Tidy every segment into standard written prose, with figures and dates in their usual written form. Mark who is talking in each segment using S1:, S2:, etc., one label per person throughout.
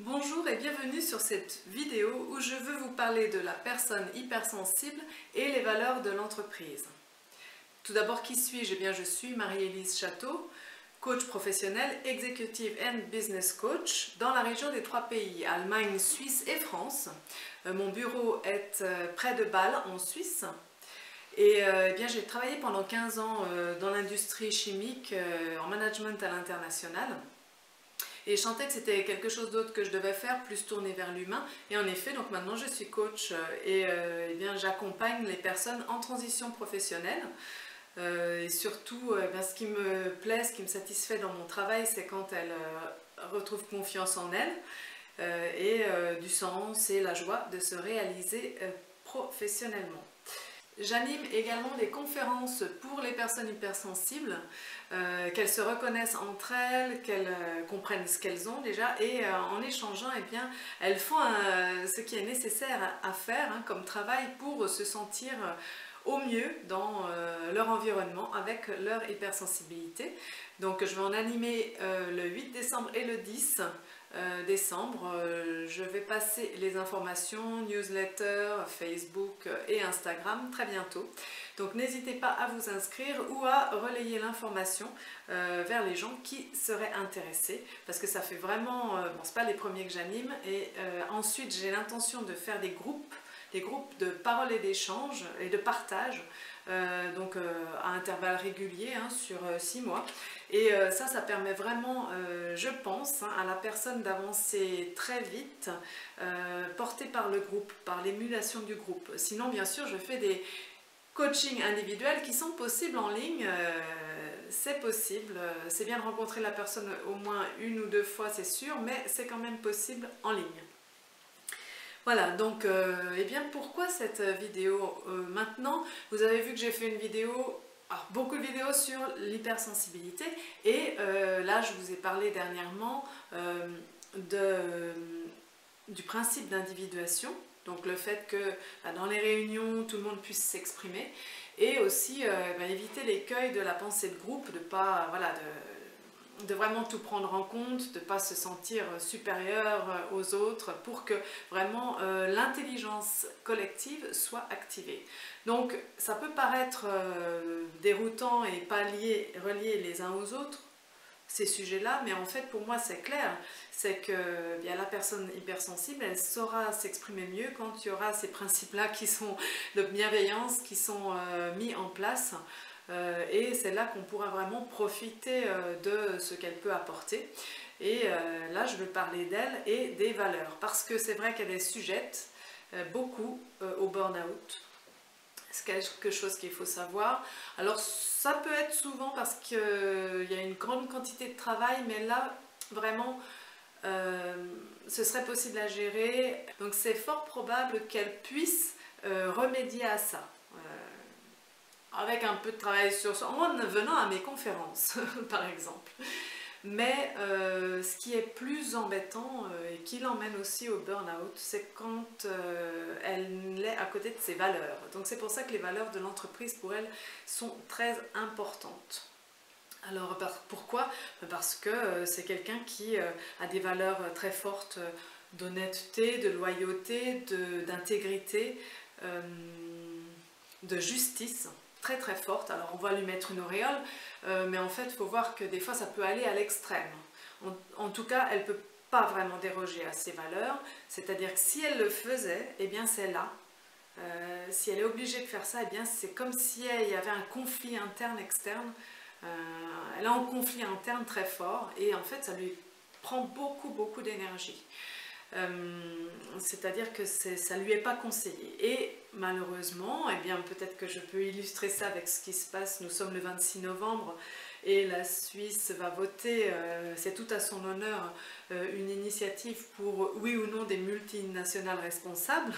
S1: Bonjour et bienvenue sur cette vidéo où je veux vous parler de la personne hypersensible et les valeurs de l'entreprise. Tout d'abord, qui suis-je? Eh bien, je suis Marie-Élise Château, coach professionnel, Executive and Business Coach dans la région des 3 pays, Allemagne, Suisse et France. Mon bureau est près de Bâle en Suisse. Et eh bien, j'ai travaillé pendant 15 ans dans l'industrie chimique en management à l'international. Et je sentais que c'était quelque chose d'autre que je devais faire, plus tourné vers l'humain. Et en effet, donc maintenant je suis coach et eh bien, j'accompagne les personnes en transition professionnelle. Et surtout, ce qui me plaît, ce qui me satisfait dans mon travail, c'est quand elles retrouvent confiance en elles et du sens et la joie de se réaliser professionnellement. J'anime également des conférences pour les personnes hypersensibles, qu'elles se reconnaissent entre elles, qu'elles comprennent ce qu'elles ont déjà et en échangeant, eh bien, elles font ce qui est nécessaire à faire comme travail pour se sentir au mieux dans leur environnement avec leur hypersensibilité. Donc je vais en animer le 8 décembre et le 10 décembre. Je vais passer les informations, newsletter, Facebook et Instagram très bientôt. Donc n'hésitez pas à vous inscrire ou à relayer l'information vers les gens qui seraient intéressés parce que ça fait vraiment, bon, c'est pas les premiers que j'anime et ensuite j'ai l'intention de faire des groupes de parole et d'échange et de partage, donc à intervalles réguliers sur 6 mois. Et ça permet vraiment, je pense, à la personne d'avancer très vite, portée par le groupe, par l'émulation du groupe. Sinon, bien sûr, je fais des coachings individuels qui sont possibles en ligne. C'est possible, c'est bien de rencontrer la personne au moins 1 ou 2 fois, c'est sûr, mais c'est quand même possible en ligne. Voilà, donc, eh bien, pourquoi cette vidéo maintenant? Vous avez vu que j'ai fait une vidéo, alors, beaucoup de vidéos sur l'hypersensibilité, et là, je vous ai parlé dernièrement du principe d'individuation, donc le fait que dans les réunions, tout le monde puisse s'exprimer, et aussi éviter l'écueil de la pensée de groupe, de pas, voilà, de vraiment tout prendre en compte, de ne pas se sentir supérieur aux autres pour que vraiment l'intelligence collective soit activée. Donc ça peut paraître déroutant et pas relié les uns aux autres, ces sujets-là, mais en fait pour moi c'est clair, c'est que la personne hypersensible, elle saura s'exprimer mieux quand il y aura ces principes-là qui sont de bienveillance, qui sont mis en place. Et c'est là qu'on pourra vraiment profiter de ce qu'elle peut apporter. Et là, je veux parler d'elle et des valeurs, parce que c'est vrai qu'elle est sujette beaucoup au burn-out. C'est quelque chose qu'il faut savoir. Alors, ça peut être souvent parce qu'il y a une grande quantité de travail, mais là, vraiment, ce serait possible à gérer. Donc, c'est fort probable qu'elle puisse remédier à ça. Avec un peu de travail sur soi, en venant à mes conférences, par exemple. Mais ce qui est plus embêtant et qui l'emmène aussi au burn-out, c'est quand elle est à côté de ses valeurs. Donc c'est pour ça que les valeurs de l'entreprise, pour elle, sont très importantes. Alors pourquoi? Parce que c'est quelqu'un qui a des valeurs très fortes d'honnêteté, de loyauté, d'intégrité, de justice. Très très forte, alors on va lui mettre une auréole, mais en fait il faut voir que des fois ça peut aller à l'extrême. En tout cas, elle ne peut pas vraiment déroger à ses valeurs, c'est-à-dire que si elle le faisait, eh bien c'est là. Si elle est obligée de faire ça, eh bien c'est comme si il y avait un conflit interne-externe. Elle est en conflit interne très fort et en fait ça lui prend beaucoup d'énergie. C'est-à-dire que ça ne lui est pas conseillé. Et malheureusement, eh bien peut-être que je peux illustrer ça avec ce qui se passe. Nous sommes le 26 novembre et la Suisse va voter, c'est tout à son honneur, une initiative pour oui ou non des multinationales responsables.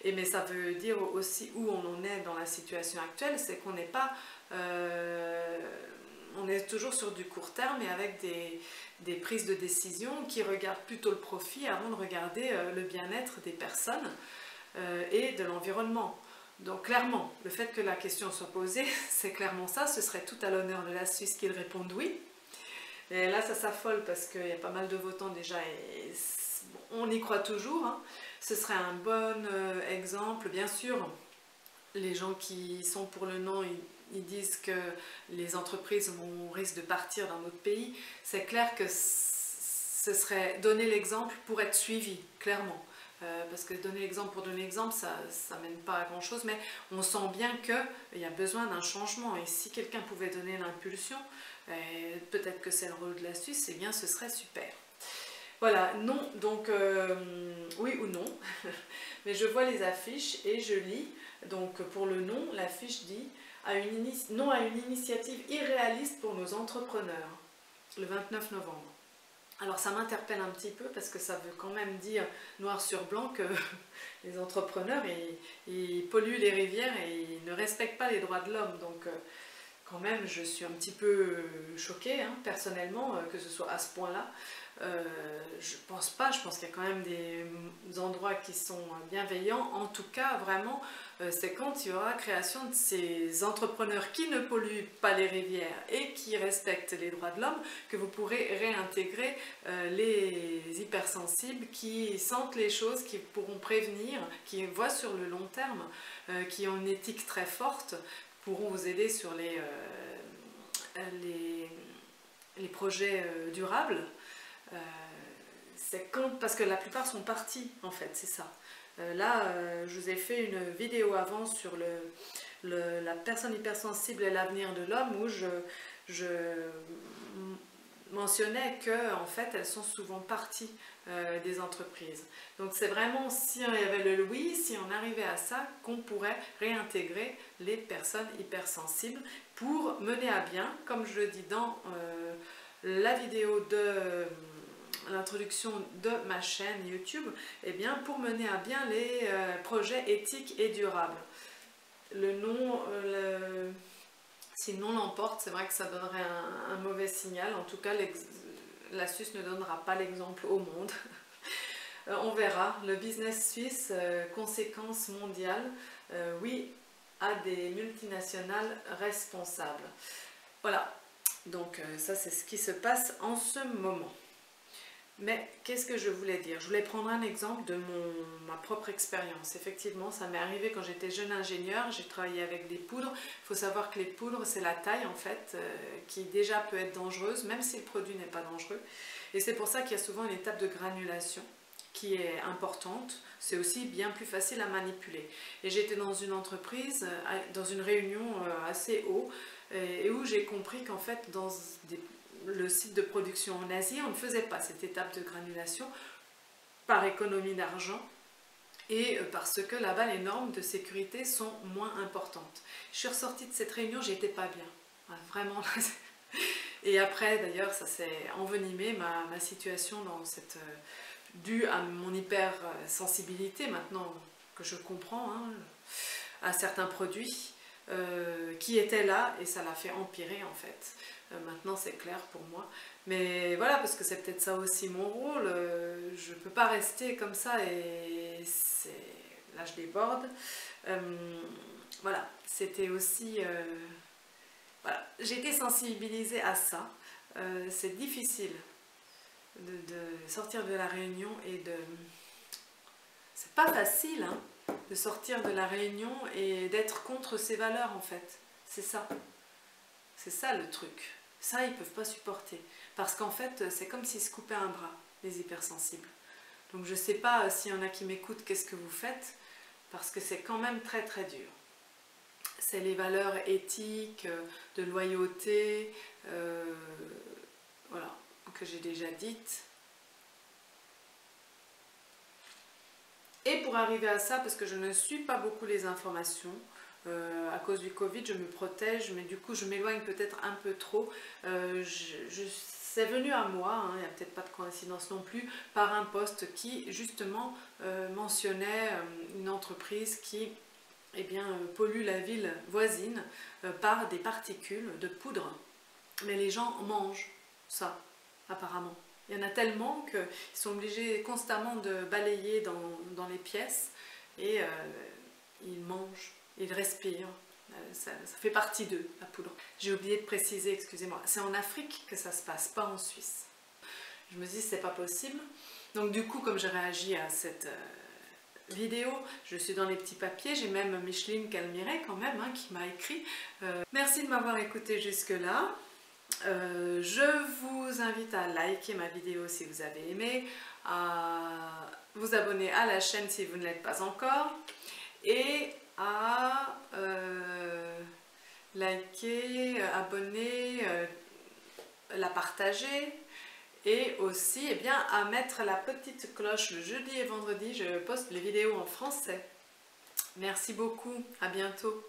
S1: Mais ça veut dire aussi où on en est dans la situation actuelle, c'est qu'on n'est pas... on est toujours sur du court terme et avec des prises de décision qui regardent plutôt le profit avant de regarder le bien-être des personnes et de l'environnement. Donc clairement, le fait que la question soit posée, c'est clairement ça, ce serait tout à l'honneur de la Suisse qu'ils répondent oui. Et là, ça s'affole parce qu'il y a pas mal de votants déjà et on y croit toujours, hein. Ce serait un bon exemple, bien sûr. Les gens qui sont pour le non, ils disent que les entreprises risquent de partir dans notre pays. C'est clair que ce serait donner l'exemple pour être suivi, clairement. Parce que donner l'exemple pour donner l'exemple, ça mène pas à grand chose, mais on sent bien qu'il y a besoin d'un changement. Et si quelqu'un pouvait donner l'impulsion, peut-être que c'est le rôle de la Suisse, eh bien ce serait super. Voilà, non, donc oui ou non, mais je vois les affiches et je lis. Donc pour le non, l'affiche dit non à une initiative irréaliste pour nos entrepreneurs, le 29 novembre. Alors ça m'interpelle un petit peu parce que ça veut quand même dire noir sur blanc que les entrepreneurs ils polluent les rivières et ils ne respectent pas les droits de l'homme. Donc quand même je suis un petit peu choquée hein, personnellement que ce soit à ce point-là. Je pense pas, je pense qu'il y a quand même des endroits qui sont bienveillants. En tout cas, vraiment, c'est quand il y aura création de ces entrepreneurs qui ne polluent pas les rivières et qui respectent les droits de l'homme que vous pourrez réintégrer les hypersensibles qui sentent les choses, qui pourront prévenir, qui voient sur le long terme, qui ont une éthique très forte, pourront vous aider sur les projets durables. C'est parce que la plupart sont partis en fait, c'est ça. Là, je vous ai fait une vidéo avant sur la personne hypersensible et l'avenir de l'homme où je mentionnais que en fait elles sont souvent parties des entreprises. Donc c'est vraiment si on y avait le oui, si on arrivait à ça, qu'on pourrait réintégrer les personnes hypersensibles pour mener à bien, comme je le dis dans la vidéo de l'introduction de ma chaîne YouTube, eh bien pour mener à bien les projets éthiques et durables. Le non, si le non l'emporte, c'est vrai que ça donnerait un mauvais signal. En tout cas, la Suisse ne donnera pas l'exemple au monde. On verra. Le business suisse, conséquences mondiales, oui, à des multinationales responsables. Voilà. Donc ça, c'est ce qui se passe en ce moment. Mais qu'est-ce que je voulais dire? Je voulais prendre un exemple de ma propre expérience. Effectivement, ça m'est arrivé quand j'étais jeune ingénieur, j'ai travaillé avec des poudres. Il faut savoir que les poudres, c'est la taille en fait, qui déjà peut être dangereuse, même si le produit n'est pas dangereux. Et c'est pour ça qu'il y a souvent une étape de granulation qui est importante. C'est aussi bien plus facile à manipuler. Et j'étais dans une entreprise, dans une réunion assez haut, et où j'ai compris qu'en fait, dans le site de production en Asie, on ne faisait pas cette étape de granulation par économie d'argent et parce que là-bas les normes de sécurité sont moins importantes. Je suis ressortie de cette réunion, j'étais pas bien, vraiment. Et après d'ailleurs ça s'est envenimé ma situation dans cette due à mon hypersensibilité maintenant que je comprends hein, à certains produits qui étaient là et ça l'a fait empirer en fait. Maintenant c'est clair pour moi, mais voilà, parce que c'est peut-être ça aussi mon rôle, je ne peux pas rester comme ça et là je déborde. Voilà, c'était aussi, voilà, j'ai été sensibilisée à ça, c'est difficile de sortir de la réunion et c'est pas facile hein, de sortir de la réunion et d'être contre ses valeurs en fait, c'est ça. C'est ça le truc. Ça, ils ne peuvent pas supporter. Parce qu'en fait, c'est comme s'ils se coupaient un bras, les hypersensibles. Donc je ne sais pas s'il y en a qui m'écoutent, qu'est-ce que vous faites, parce que c'est quand même très très dur. C'est les valeurs éthiques, de loyauté, voilà, que j'ai déjà dites. Et pour arriver à ça, parce que je ne suis pas beaucoup les informations, à cause du Covid, je me protège, mais du coup je m'éloigne peut-être un peu trop. C'est venu à moi, hein, il n'y a peut-être pas de coïncidence non plus, par un post qui justement mentionnait une entreprise qui pollue la ville voisine par des particules de poudre. Mais les gens mangent ça, apparemment. Il y en a tellement qu'ils sont obligés constamment de balayer dans les pièces et ils mangent. Ils respirent, ça fait partie d'eux, la poudre. J'ai oublié de préciser, excusez-moi, c'est en Afrique que ça se passe, pas en Suisse. Je me dis, c'est pas possible. Donc du coup, comme je réagis à cette vidéo, je suis dans les petits papiers, j'ai même Micheline Calmiret quand même qui m'a écrit. Merci de m'avoir écouté jusque-là. Je vous invite à liker ma vidéo si vous avez aimé, à vous abonner à la chaîne si vous ne l'êtes pas encore et à liker, abonner, la partager et aussi à mettre la petite cloche le jeudi et vendredi, je poste les vidéos en français. Merci beaucoup, à bientôt.